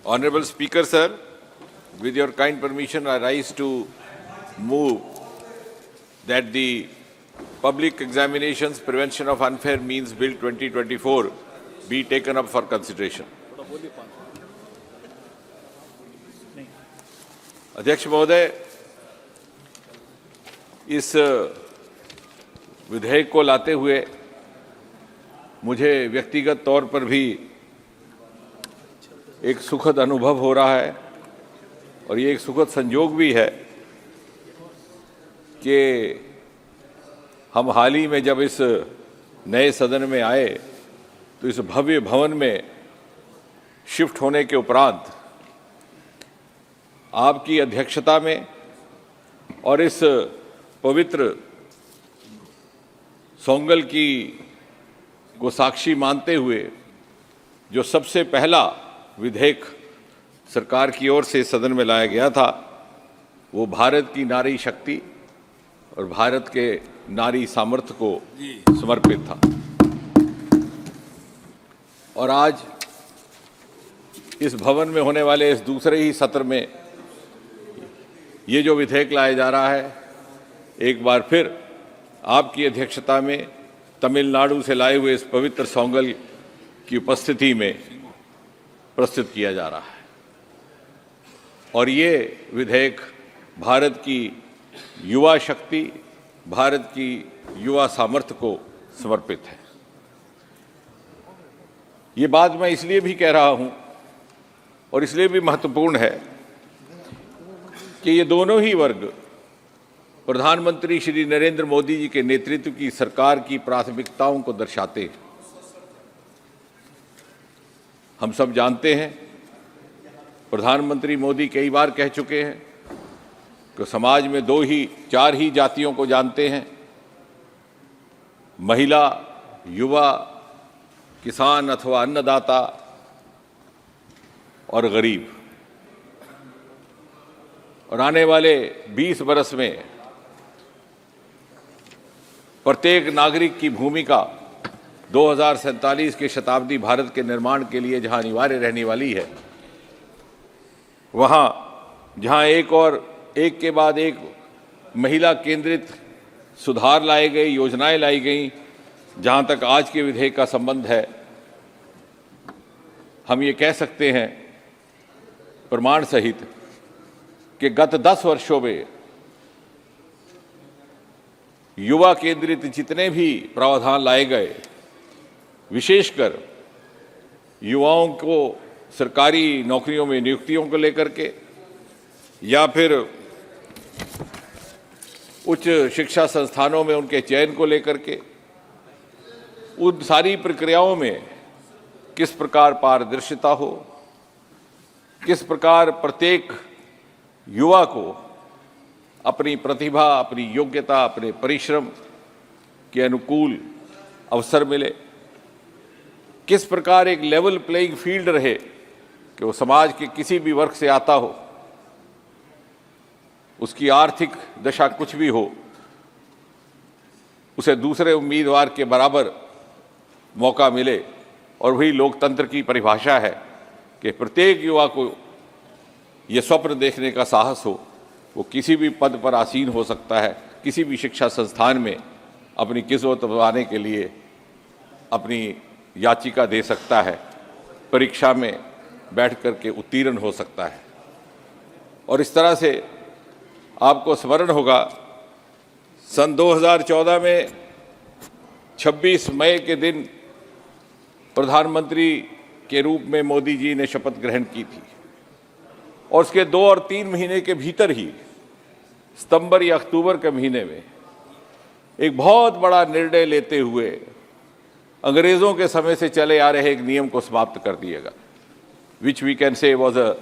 Honorable Speaker, sir, with your kind permission, I rise to move that the Public Examinations Prevention of Unfair Means Bill 2024 be taken up for consideration. अध्यक्ष महोदय, इस विधेयक को लाते हुए मुझे व्यक्तिगत तौर पर भी एक सुखद अनुभव हो रहा है और ये एक सुखद संयोग भी है कि हम हाल ही में जब इस नए सदन में आए तो इस भव्य भवन में शिफ्ट होने के उपरांत आपकी अध्यक्षता में और इस पवित्र सोंगल की को साक्षी मानते हुए जो सबसे पहला विधेयक सरकार की ओर से सदन में लाया गया था, वो भारत की नारी शक्ति और भारत के नारी सामर्थ्य को समर्पित था। और आज इस भवन में होने वाले इस दूसरे ही सत्र में ये जो विधेयक लाया जा रहा है, एक बार फिर आपकी अध्यक्षता में तमिलनाडु से लाए हुए इस पवित्र सोंगल की उपस्थिति में प्रस्तुत किया जा रहा है। और ये विधेयक भारत की युवा शक्ति, भारत की युवा सामर्थ्य को समर्पित है। ये बात मैं इसलिए भी कह रहा हूं और इसलिए भी महत्वपूर्ण है कि ये दोनों ही वर्ग प्रधानमंत्री श्री नरेंद्र मोदी जी के नेतृत्व की सरकार की प्राथमिकताओं को दर्शाते हैं। हम सब जानते हैं, प्रधानमंत्री मोदी कई बार कह चुके हैं कि समाज में चार ही जातियों को जानते हैं: महिला, युवा, किसान अथवा अन्नदाता और गरीब। और आने वाले 20 बरस में प्रत्येक नागरिक की भूमिका 2047 के शताब्दी भारत के निर्माण के लिए जहां अनिवार्य रहने वाली है, वहां जहां एक के बाद एक महिला केंद्रित सुधार लाए गए, योजनाएं लाई गई, जहां तक आज के विधेयक का संबंध है, हम ये कह सकते हैं प्रमाण सहित कि गत 10 वर्षों में युवा केंद्रित जितने भी प्रावधान लाए गए, विशेषकर युवाओं को सरकारी नौकरियों में नियुक्तियों को लेकर के या फिर उच्च शिक्षा संस्थानों में उनके चयन को लेकर के, उन सारी प्रक्रियाओं में किस प्रकार पारदर्शिता हो, किस प्रकार प्रत्येक युवा को अपनी प्रतिभा, अपनी योग्यता, अपने परिश्रम के अनुकूल अवसर मिले, किस प्रकार एक लेवल प्लेइंग फील्ड रहे कि वो समाज के किसी भी वर्ग से आता हो, उसकी आर्थिक दशा कुछ भी हो, उसे दूसरे उम्मीदवार के बराबर मौका मिले। और वही लोकतंत्र की परिभाषा है कि प्रत्येक युवा को ये स्वप्न देखने का साहस हो, वो किसी भी पद पर आसीन हो सकता है, किसी भी शिक्षा संस्थान में अपनी किस्मत बनाने के लिए अपनी याचिका दे सकता है, परीक्षा में बैठ कर के उत्तीर्ण हो सकता है। और इस तरह से आपको स्मरण होगा, सन 2014 में 26 मई के दिन प्रधानमंत्री के रूप में मोदी जी ने शपथ ग्रहण की थी और उसके 2 और 3 महीने के भीतर ही सितंबर या अक्टूबर के महीने में एक बहुत बड़ा निर्णय लेते हुए अंग्रेजों के समय से चले आ रहे एक नियम को समाप्त कर दिएगा, which we can say was a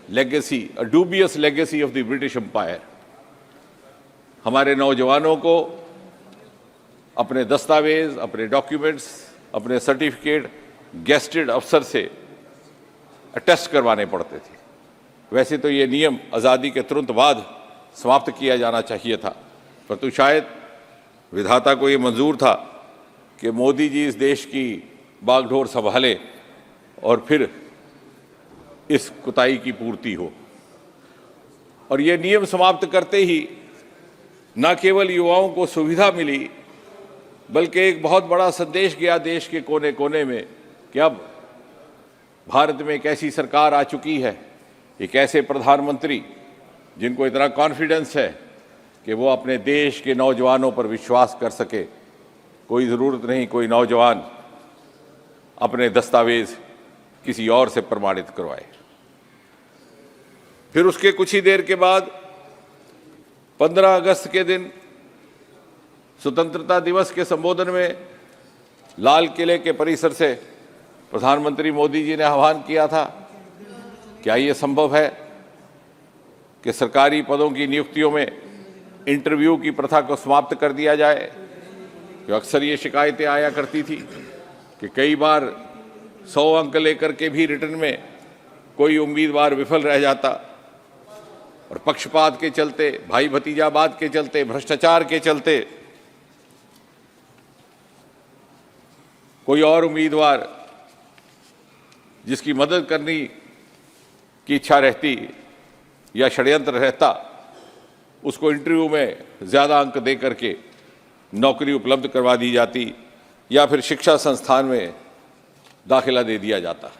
legacy, a dubious legacy of the British empire. हमारे नौजवानों को अपने दस्तावेज, अपने डॉक्यूमेंट्स, अपने सर्टिफिकेट गेस्टेड अफसर से अटेस्ट करवाने पड़ते थे। वैसे तो ये नियम आज़ादी के तुरंत बाद समाप्त किया जाना चाहिए था, परंतु शायद विधाता को ये मंजूर था कि मोदी जी इस देश की बागडोर संभाले और फिर इस कुताही की पूर्ति हो। और ये नियम समाप्त करते ही न केवल युवाओं को सुविधा मिली, बल्कि एक बहुत बड़ा संदेश गया देश के कोने कोने में कि अब भारत में एक ऐसी सरकार आ चुकी है, एक ऐसे प्रधानमंत्री जिनको इतना कॉन्फिडेंस है कि वो अपने देश के नौजवानों पर विश्वास कर सके। कोई ज़रूरत नहीं कोई नौजवान अपने दस्तावेज किसी और से प्रमाणित करवाए। फिर उसके कुछ ही देर के बाद 15 अगस्त के दिन स्वतंत्रता दिवस के संबोधन में लाल किले के परिसर से प्रधानमंत्री मोदी जी ने आह्वान किया था, क्या ये संभव है कि सरकारी पदों की नियुक्तियों में इंटरव्यू की प्रथा को समाप्त कर दिया जाए। कि अक्सर ये शिकायतें आया करती थी कि कई बार 100 अंक लेकर के भी रिटर्न में कोई उम्मीदवार विफल रह जाता और पक्षपात के चलते, भाई भतीजावाद के चलते, भ्रष्टाचार के चलते कोई और उम्मीदवार जिसकी मदद करने की इच्छा रहती या षड्यंत्र रहता, उसको इंटरव्यू में ज़्यादा अंक दे करके नौकरी उपलब्ध करवा दी जाती या फिर शिक्षा संस्थान में दाखिला दे दिया जाता।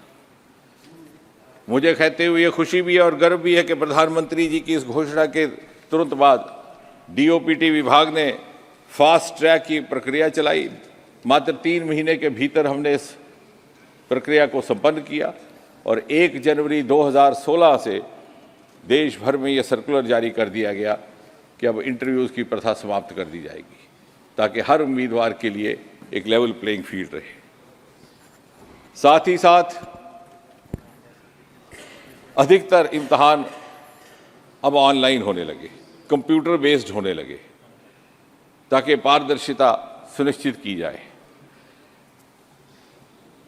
मुझे कहते हुए ये खुशी भी है और गर्व भी है कि प्रधानमंत्री जी की इस घोषणा के तुरंत बाद डीओपीटी विभाग ने फास्ट ट्रैक की प्रक्रिया चलाई। मात्र 3 महीने के भीतर हमने इस प्रक्रिया को संपन्न किया और 1 जनवरी 2016 से देश भर में यह सर्कुलर जारी कर दिया गया कि अब इंटरव्यूज़ की प्रथा समाप्त कर दी जाएगी, ताकि हर उम्मीदवार के लिए एक लेवल प्लेइंग फील्ड रहे। साथ ही साथ अधिकतर इम्तहान अब ऑनलाइन होने लगे, कंप्यूटर बेस्ड होने लगे, ताकि पारदर्शिता सुनिश्चित की जाए।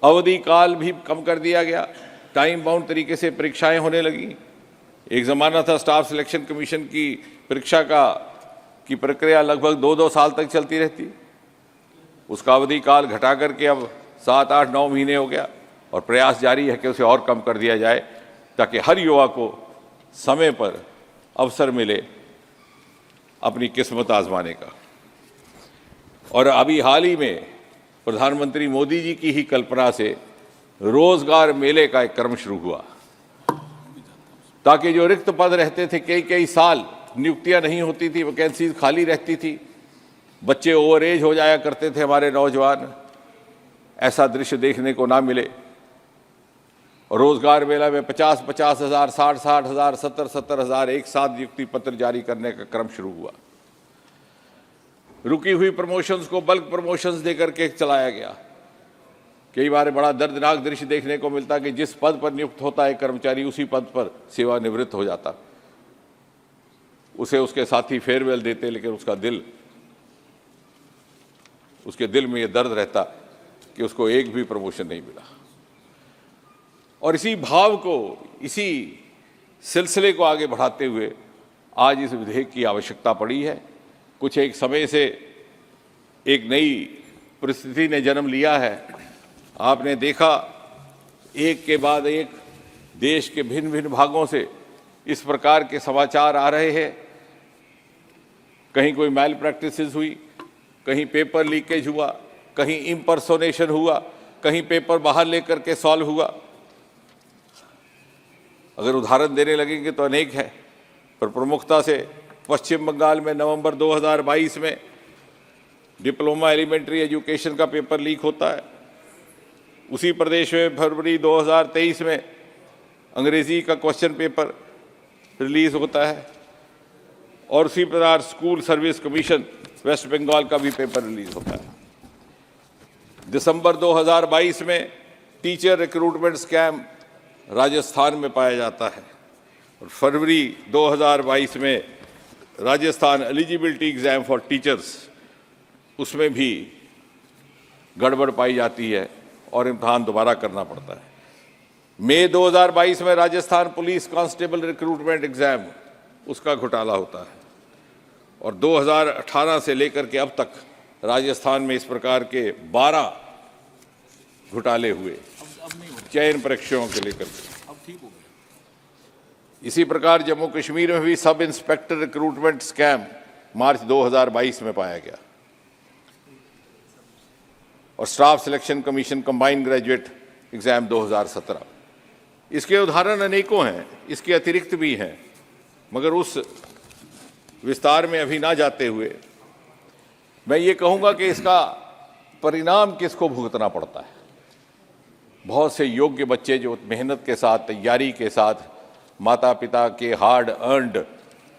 अवधि काल भी कम कर दिया गया, टाइम बाउंड तरीके से परीक्षाएं होने लगी। एक ज़माना था स्टाफ सिलेक्शन कमीशन की परीक्षा की प्रक्रिया लगभग 2-2 साल तक चलती रहती, उसका अवधि काल घटा करके अब 7, 8, 9 महीने हो गया और प्रयास जारी है कि उसे और कम कर दिया जाए, ताकि हर युवा को समय पर अवसर मिले अपनी किस्मत आजमाने का। और अभी हाल ही में प्रधानमंत्री मोदी जी की ही कल्पना से रोजगार मेले का एक क्रम शुरू हुआ, ताकि जो रिक्त पद रहते थे, कई साल नियुक्तियां नहीं होती थी, वैकेंसीज खाली रहती थी, बच्चे ओवर एज हो जाया करते थे हमारे नौजवान, ऐसा दृश्य देखने को ना मिले। रोजगार मेला में 50-50 हज़ार, 60-60 हज़ार, 70-70 हज़ार एक साथ नियुक्ति पत्र जारी करने का क्रम शुरू हुआ। रुकी हुई प्रमोशंस को बल्क प्रमोशंस देकर के चलाया गया। कई बार बड़ा दर्दनाक दृश्य देखने को मिलता कि जिस पद पर नियुक्त होता है कर्मचारी, उसी पद पर सेवानिवृत्त हो जाता। उसे उसके साथी फेयरवेल देते, लेकिन उसके दिल में यह दर्द रहता कि उसको एक भी प्रमोशन नहीं मिला। और इसी भाव को, इसी सिलसिले को आगे बढ़ाते हुए आज इस विधेयक की आवश्यकता पड़ी है। कुछ एक समय से एक नई परिस्थिति ने जन्म लिया है। आपने देखा एक के बाद एक देश के भिन्न भिन्न भागों से इस प्रकार के समाचार आ रहे हैं। कहीं कोई मैल प्रैक्टिसेस हुई, कहीं पेपर लीकेज हुआ, कहीं इम्पर्सोनेशन हुआ, कहीं पेपर बाहर लेकर के सॉल्व हुआ। अगर उदाहरण देने लगेंगे तो अनेक है, पर प्रमुखता से पश्चिम बंगाल में नवंबर 2022 में डिप्लोमा एलिमेंट्री एजुकेशन का पेपर लीक होता है। उसी प्रदेश में फरवरी 2023 में अंग्रेजी का क्वेश्चन पेपर रिलीज होता है और उसी प्रकार school service commission west Bengal का भी पेपर रिलीज होता है। दिसंबर 2022 में टीचर रिक्रूटमेंट स्कैम राजस्थान में पाया जाता है और फरवरी 2022 में Rajasthan eligibility exam for teachers, उसमें भी गड़बड़ पाई जाती है और इम्तहान दोबारा करना पड़ता है। मई 2022 में Rajasthan police constable recruitment exam, उसका घोटाला होता है और 2018 से लेकर के अब तक राजस्थान में इस प्रकार के 12 घोटाले हुए चयन परीक्षाओं के लेकर के। इसी प्रकार जम्मू कश्मीर में भी सब इंस्पेक्टर रिक्रूटमेंट स्कैम मार्च 2022 में पाया गया और staff selection commission combined graduate exam 2017। इसके उदाहरण अनेकों हैं, इसके अतिरिक्त भी हैं, मगर उस विस्तार में अभी ना जाते हुए मैं ये कहूँगा कि इसका परिणाम किसको भुगतना पड़ता है। बहुत से योग्य बच्चे जो मेहनत के साथ, तैयारी के साथ, माता पिता के हार्ड अर्नड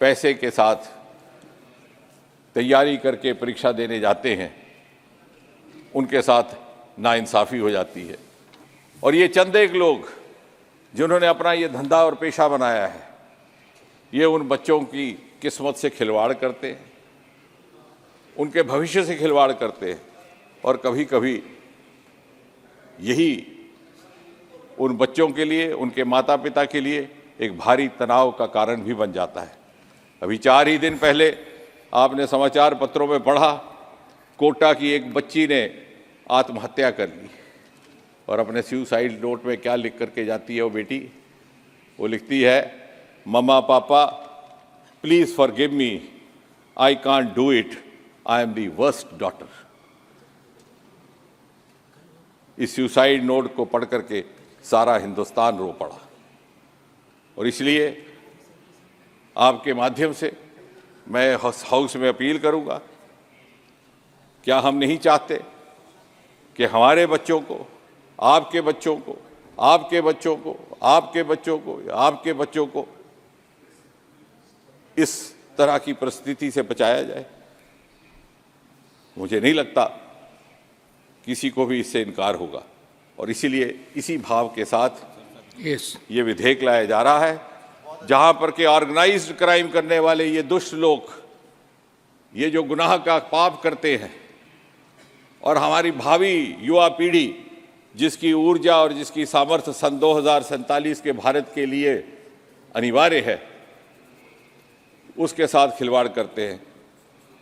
पैसे के साथ तैयारी करके परीक्षा देने जाते हैं, उनके साथ नाइंसाफ़ी हो जाती है। और ये चंद एक लोग जिन्होंने अपना ये धंधा और पेशा बनाया है, ये उन बच्चों की किस्मत से खिलवाड़ करते हैं, उनके भविष्य से खिलवाड़ करते हैं और कभी कभी यही उन बच्चों के लिए, उनके माता पिता के लिए एक भारी तनाव का कारण भी बन जाता है। अभी 4 ही दिन पहले आपने समाचार पत्रों में पढ़ा, कोटा की एक बच्ची ने आत्महत्या कर ली और अपने सुसाइड नोट में क्या लिख करके जाती है वो बेटी, वो लिखती है, मम्मा पापा please forgive me, I can't do it, I am the worst daughter. इस सुसाइड नोट को पढ़ करके सारा हिंदुस्तान रो पड़ा। और इसलिए आपके माध्यम से मैं हाउस में अपील करूंगा, क्या हम नहीं चाहते कि हमारे बच्चों को, आपके बच्चों को, आपके बच्चों को, आपके बच्चों को, आपके बच्चों को इस तरह की परिस्थिति से बचाया जाए? मुझे नहीं लगता किसी को भी इससे इनकार होगा और इसीलिए इसी भाव के साथ ये विधेयक लाया जा रहा है, जहां पर के ऑर्गेनाइज्ड क्राइम करने वाले ये दुष्ट लोग, ये जो गुनाह का पाप करते हैं और हमारी भावी युवा पीढ़ी जिसकी ऊर्जा और जिसकी सामर्थ्य सन 2047 के भारत के लिए अनिवार्य है, उसके साथ खिलवाड़ करते हैं,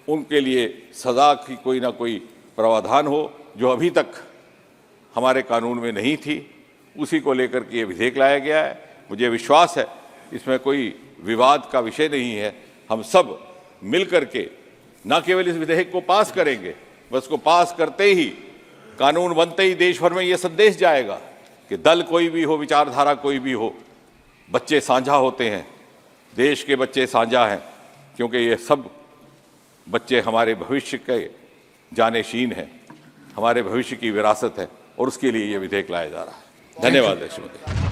उनके लिए सज़ा की कोई ना कोई प्रावधान हो, जो अभी तक हमारे कानून में नहीं थी। उसी को लेकर के ये विधेयक लाया गया है। मुझे विश्वास है इसमें कोई विवाद का विषय नहीं है। हम सब मिल कर के न केवल इस विधेयक को पास करेंगे, बस को पास करते ही, कानून बनते ही देश भर में ये संदेश जाएगा कि दल कोई भी हो, विचारधारा कोई भी हो, बच्चे साझा होते हैं, देश के बच्चे साझा हैं, क्योंकि ये सब बच्चे हमारे भविष्य के जानशीन हैं, हमारे भविष्य की विरासत है और उसके लिए ये विधेयक लाया जा रहा है। धन्यवाद।